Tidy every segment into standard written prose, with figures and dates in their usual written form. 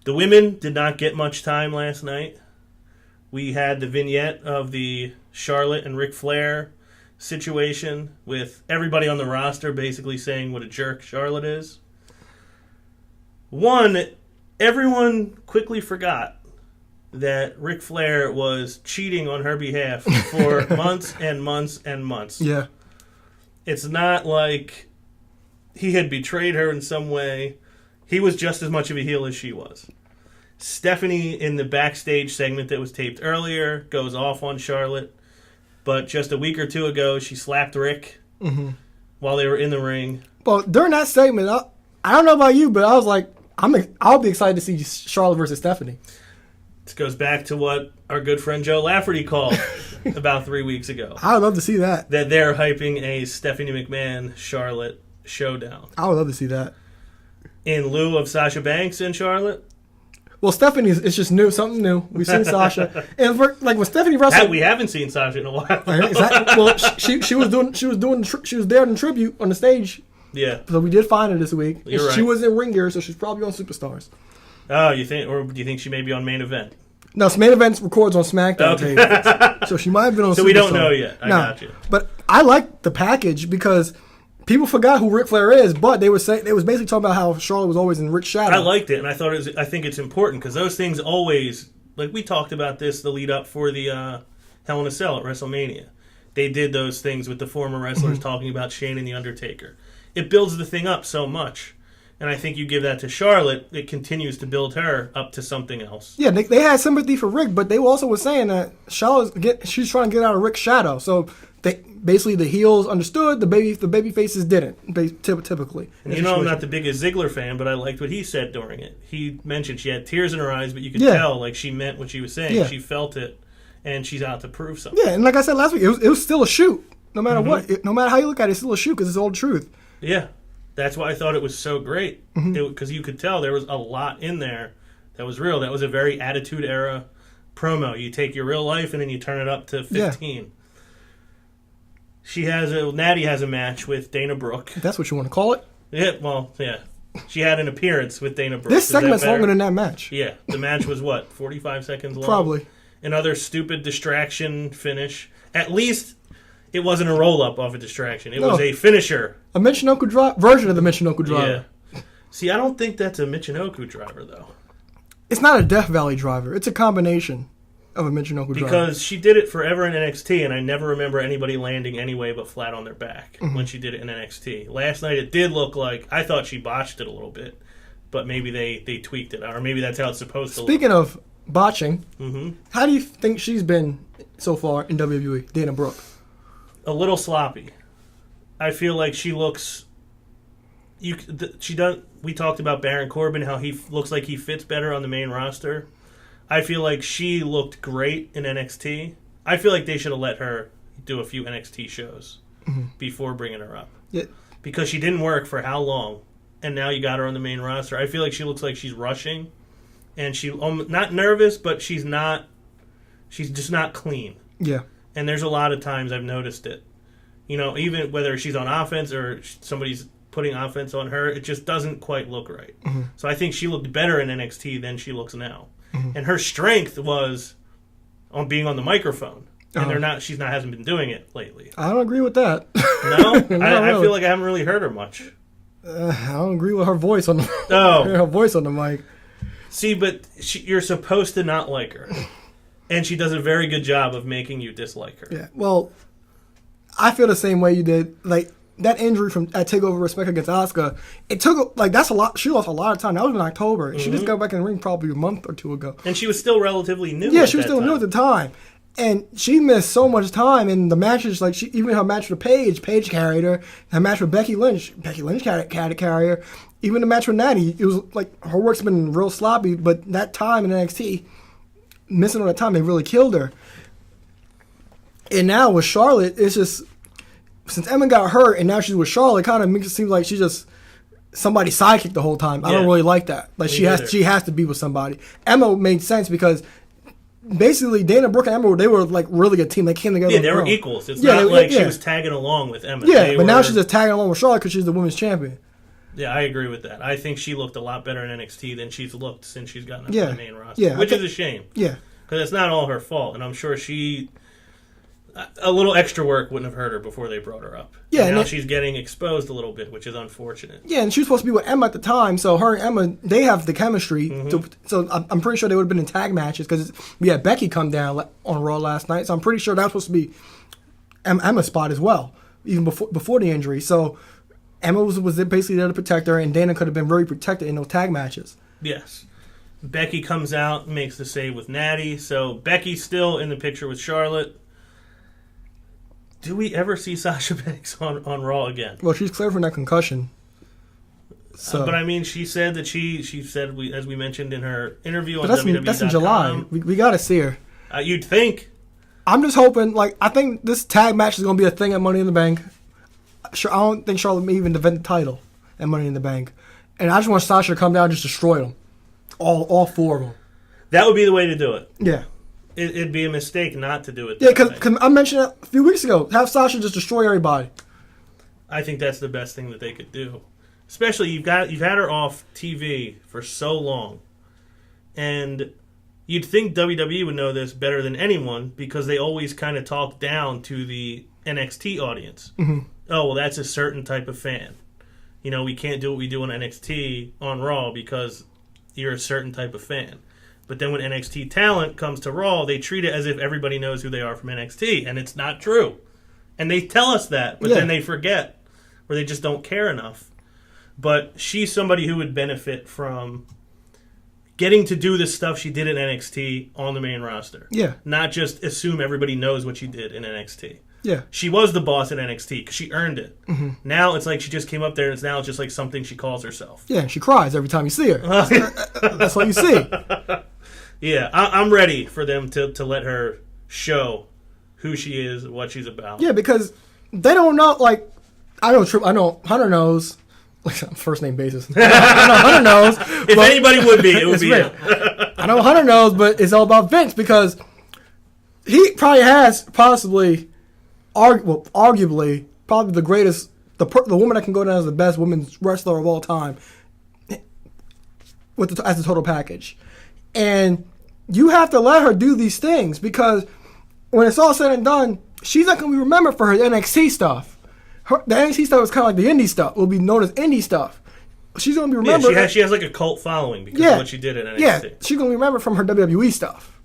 The women did not get much time last night. We had the vignette of the Charlotte and Ric Flair situation with everybody on the roster basically saying what a jerk Charlotte is. One, everyone quickly forgot that Ric Flair was cheating on her behalf for months and months and months. Yeah. It's not like he had betrayed her in some way. He was just as much of a heel as she was. Stephanie, in the backstage segment that was taped earlier, goes off on Charlotte. But just a week or two ago, she slapped Rick while they were in the ring. Well, during that segment, I don't know about you, but I was like, I'll be excited to see Charlotte versus Stephanie. This goes back to what our good friend Joe Lafferty called about 3 weeks ago. I would love to see that. That they're hyping a Stephanie McMahon-Charlotte showdown. I would love to see that. In lieu of Sasha Banks and Charlotte? Well, Stephanie, it's just new, something new. We've seen Sasha, and when Stephanie wrestled, we haven't seen Sasha in a while. Exactly. Well, she was there in tribute on the stage. Yeah. So we did find her this week. You're right. She was in Ring Gear, so she's probably on Superstars. Oh, you think, or do you think she may be on Main Event? No, Main Event records on SmackDown. Okay. So she might have been on. So Superstar. we don't know yet. I got you. But I like the package because people forgot who Ric Flair is, but they was basically talking about how Charlotte was always in Rick's shadow. I liked it, and I think it's important because those things always, like we talked about this, the lead up for the Hell in a Cell at WrestleMania. They did those things with the former wrestlers talking about Shane and The Undertaker. It builds the thing up so much. And I think you give that to Charlotte, it continues to build her up to something else. Yeah, they had sympathy for Rick, but they also were saying that she's trying to get out of Rick's shadow. So basically the heels understood, the baby faces didn't, typically. And I'm not the biggest Ziggler fan, but I liked what he said during it. He mentioned she had tears in her eyes, but you could tell like she meant what she was saying. Yeah. She felt it, and she's out to prove something. Yeah, and like I said last week, it was still a shoot. No matter what, no matter how you look at it, it's still a shoot because it's all the truth. Yeah. That's why I thought it was so great, because you could tell there was a lot in there that was real. That was a very Attitude Era promo. You take your real life and then you turn it up to 15. Yeah. Natty has a match with Dana Brooke. That's what you want to call it? Yeah, well, yeah. She had an appearance with Dana Brooke. This segment's longer than that match. Yeah, the match was 45 seconds long? Probably. Another stupid distraction finish. At least it wasn't a roll-up off a distraction. It was a finisher. A Michinoku version of the Michinoku driver. Yeah. See, I don't think that's a Michinoku driver, though. It's not a Death Valley driver. It's a combination of a Michinoku driver. Because she did it forever in NXT, and I never remember anybody landing anyway but flat on their back when she did it in NXT. Last night it did look like, I thought she botched it a little bit, but maybe they tweaked it, or maybe that's how it's supposed to look. Speaking of botching, how do you think she's been so far in WWE, Dana Brooke? A little sloppy. I feel like she looks. We talked about Baron Corbin, how he looks like he fits better on the main roster. I feel like she looked great in NXT. I feel like they should have let her do a few NXT shows before bringing her up. Yeah. Because she didn't work for how long, and now you got her on the main roster. I feel like she looks like she's rushing, and she not nervous, but she's just not clean. Yeah. And there's a lot of times I've noticed it. Even whether she's on offense or somebody's putting offense on her, it just doesn't quite look right. So I think she looked better in NXT than she looks now. And her strength was on being on the microphone. And she hasn't been doing it lately. I don't agree with that. No? I feel like I haven't really heard her much. I don't agree with her voice on the her voice on the mic. See, but you're supposed to not like her. And she does a very good job of making you dislike her. Yeah, well, I feel the same way you did. Like, that injury at TakeOver Respect against Asuka, it took, that's a lot. She lost a lot of time. That was in October. She just got back in the ring probably a month or two ago. And she was still relatively new. Yeah, she was still new at the time. And she missed so much time in the matches. Like, even her match with Paige carried her. Her match with Becky Lynch carried her. Even the match with Natty, it was like, her work's been real sloppy, but that time in NXT, missing all that time, they really killed her. And now with Charlotte, it's just, since Emma got hurt and now she's with Charlotte, it kind of makes it seem like she's just somebody's sidekick the whole time. I don't really like that. Like, she has to be with somebody. Emma made sense because basically Dana Brooke and Emma, they were like really a team. They came together. Yeah, they were equals. It's not like she was tagging along with Emma. Yeah, but now she's just tagging along with Charlotte because she's the women's champion. Yeah, I agree with that. I think she looked a lot better in NXT than she's looked since she's gotten up Yeah. to the main roster, Yeah, which is a shame. Yeah. Because it's not all her fault, and I'm sure a little extra work wouldn't have hurt her before they brought her up. Yeah, and now and she's getting exposed a little bit, which is unfortunate. Yeah, and she was supposed to be with Emma at the time, so her and Emma, they have the chemistry. So I'm pretty sure they would have been in tag matches because we had Becky come down on Raw last night, so I'm pretty sure that was supposed to be Emma's spot as well, even before the injury. So Emma was basically there to protect her, and Dana could have been very protected in those tag matches. Yes. Becky comes out, makes the save with Natty, so Becky's still in the picture with Charlotte. Do we ever see Sasha Banks on Raw again? Well, she's clear from that concussion. So. But I mean, she said that she said, as we mentioned in her interview on that's WWE.com. That's in July. We got to see her. You'd think. I'm just hoping, I think this tag match is going to be a thing at Money in the Bank. Sure, I don't think Charlotte may even defend the title at Money in the Bank. And I just want Sasha to come down and just destroy them. All four of them. That would be the way to do it. Yeah. It'd be a mistake not to do it. Yeah, because I mentioned it a few weeks ago. Have Sasha just destroy everybody. I think that's the best thing that they could do. Especially you've had her off TV for so long, and you'd think WWE would know this better than anyone because they always kind of talk down to the NXT audience. Mm-hmm. Oh, well, that's a certain type of fan. We can't do what we do on NXT on Raw because you're a certain type of fan. But then when NXT talent comes to Raw, they treat it as if everybody knows who they are from NXT, and it's not true. And they tell us that, but then they forget, or they just don't care enough. But she's somebody who would benefit from getting to do the stuff she did in NXT on the main roster. Yeah. Not just assume everybody knows what she did in NXT. Yeah. She was the boss at NXT because she earned it. Mm-hmm. Now it's like she just came up there, and it's now just like something she calls herself. Yeah, she cries every time you see her. That's what you see. Yeah, I'm ready for them to let her show who she is, what she's about. Yeah, because they don't know. I know Hunter knows. First name basis. I know Hunter knows. If anybody would be, it would be him. I know Hunter knows, but it's all about Vince because he probably has arguably, probably the greatest, the woman that can go down as the best women's wrestler of all time as the total package. And you have to let her do these things because when it's all said and done, she's not going to be remembered for her NXT stuff. The NXT stuff is kind of like the indie stuff. It will be known as indie stuff. She's going to be remembered. Yeah, she has like a cult following because of what she did at NXT. Yeah, she's going to be remembered from her WWE stuff.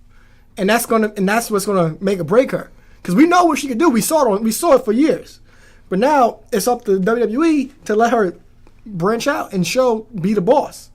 And that's what's going to make or break her. Because we know what she can do. We saw it for years. But now it's up to WWE to let her branch out and be the boss.